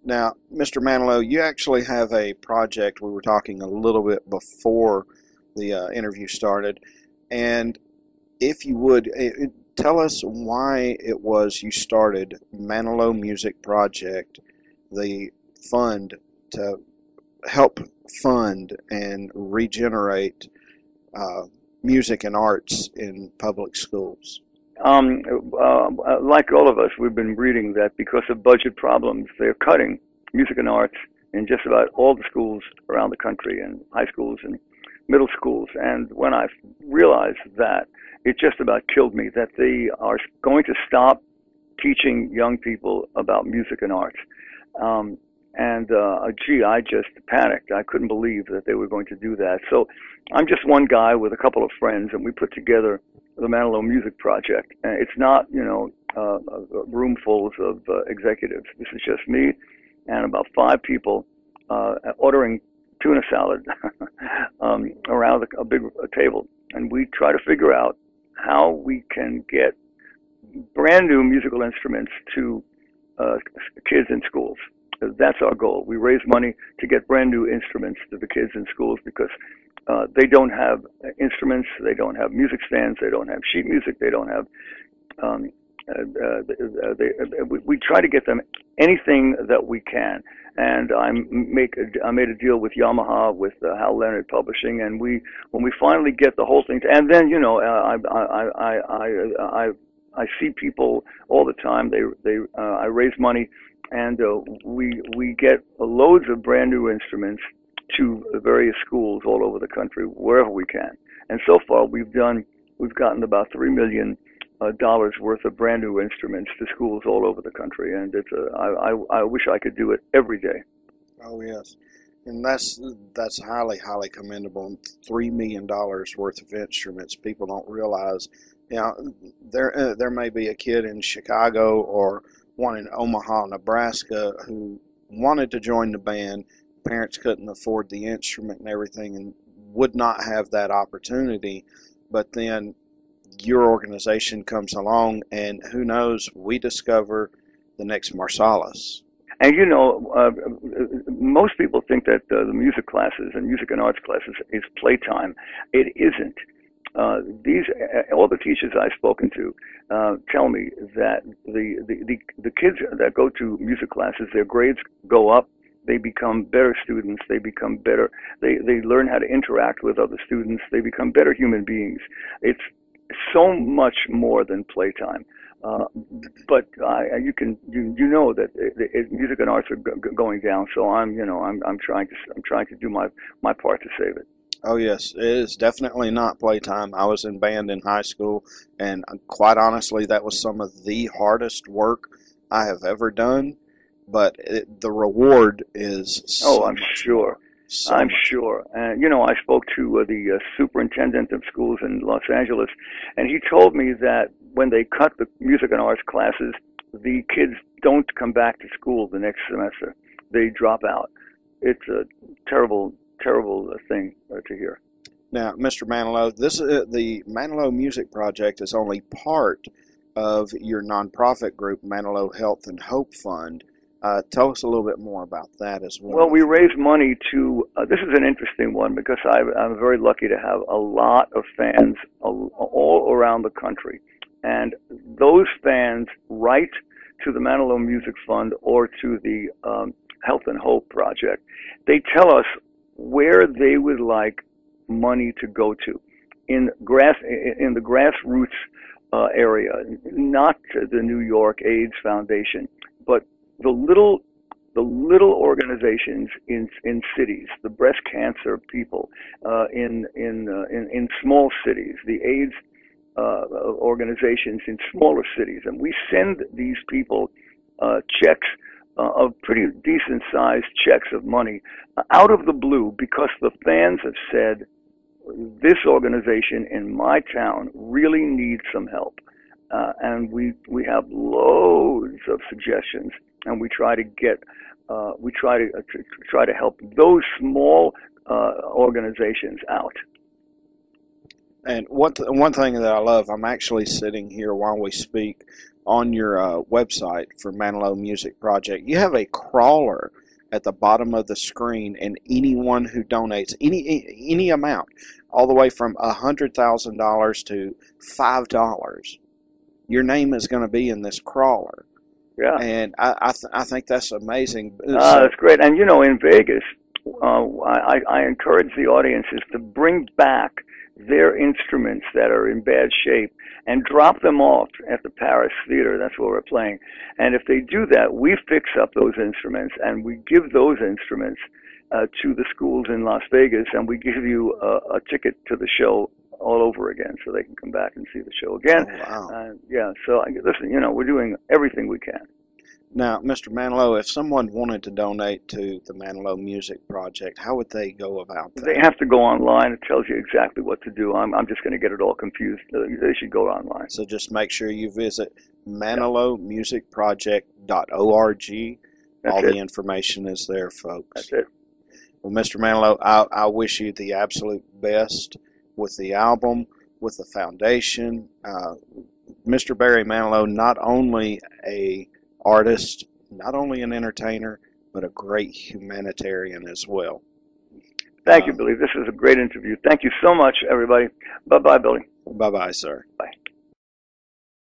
Now, Mr. Manilow, you actually have a project. We were talking a little bit before the interview started, and if you would tell us why it was you started Manilow Music Project, the fund to help fund and regenerate uh, music and arts in public schools. Like all of us, we've been reading that because of budget problems, they're cutting music and arts in just about all the schools around the country, and high schools and middle schools. And when I realized that, it just about killed me that they are going to stop teaching young people about music and arts. Um, Gee, I just panicked. I couldn't believe that they were going to do that. So I'm just one guy with a couple of friends, and we put together the Manilow Music Project. And it's not, roomfuls of executives. This is just me and about five people ordering tuna salad around a big table. And we try to figure out how we can get brand new musical instruments to kids in schools. That's our goal. We raise money to get brand new instruments to the kids in schools because they don't have instruments, they don't have music stands, they don't have sheet music, they don't have. Um, we try to get them anything that we can, and I made a deal with Yamaha, with Hal Leonard Publishing, and when we finally get the whole thing, and then I see people all the time. I raise money, and we get loads of brand new instruments to various schools all over the country, wherever we can. And so far, we've gotten about $3 million worth of brand new instruments to schools all over the country, and I wish I could do it every day. Oh yes, and that's highly commendable. $3 million worth of instruments. People don't realize. There may be a kid in Chicago or one in Omaha, Nebraska, who wanted to join the band. Parents couldn't afford the instrument and everything, and would not have that opportunity. But then your organization comes along, and who knows? We discover the next Marsalis. And most people think that the music classes and music and arts classes is playtime. It isn't. All the teachers I've spoken to tell me that the kids that go to music classes, their grades go up. They become better students. They become better. They learn how to interact with other students. They become better human beings. It's so much more than playtime. But you know that music and arts are going down. So I'm trying to do my part to save it. Oh yes, it is definitely not playtime. I was in band in high school, and quite honestly, that was some of the hardest work I have ever done. But the reward is so I'm much sure. more. So I'm much. sure. And, I spoke to the superintendent of schools in Los Angeles, and he told me that when they cut the music and arts classes, the kids don't come back to school the next semester. They drop out. It's a terrible thing to hear. Now, Mr. Manilow, the Manilow Music Project is only part of your nonprofit group, Manilow Health and Hope Fund. Tell us a little bit more about that as well. Well, we raise money to, this is an interesting one because I'm very lucky to have a lot of fans all around the country. And those fans write to the Manilow Music Fund or to the Health and Hope Project. They tell us where they would like money to go to in the grassroots area, not the New York AIDS Foundation, but the little organizations in cities, the breast cancer people in small cities, the AIDS organizations in smaller cities, and we send these people checks of pretty decent sized checks of money out of the blue because the fans have said this organization in my town really needs some help, and we have loads of suggestions, and we try to get try to help those small organizations out. And one thing that I love, I'm actually sitting here while we speak on your website for Manilow Music Project. You have a crawler at the bottom of the screen, and anyone who donates any amount, all the way from $100,000 to $5, your name is going to be in this crawler. Yeah. And I think that's amazing. That's great. And, you know, in Vegas, I encourage the audiences to bring back their instruments that are in bad shape and drop them off at the Paris Theater. That's where we're playing. And if they do that, we fix up those instruments and we give those instruments to the schools in Las Vegas, and we give you a ticket to the show all over again, so they can come back and see the show again. Oh, wow. Yeah, so listen, you know, we're doing everything we can. Now, Mr. Manilow, if someone wanted to donate to the Manilow Music Project, how would they go about that? They have to go online. It tells you exactly what to do. I'm just going to get it all confused. They should go online. So just make sure you visit manilowmusicproject.org. All the information is there, folks. That's it. Well, Mr. Manilow, I wish you the absolute best with the album, with the foundation. Mr. Barry Manilow, not only a artist, not only an entertainer, but a great humanitarian as well. Thank you, Billy. This is a great interview. Thank you so much, everybody. Bye-bye, Billy. Bye-bye, sir. Bye.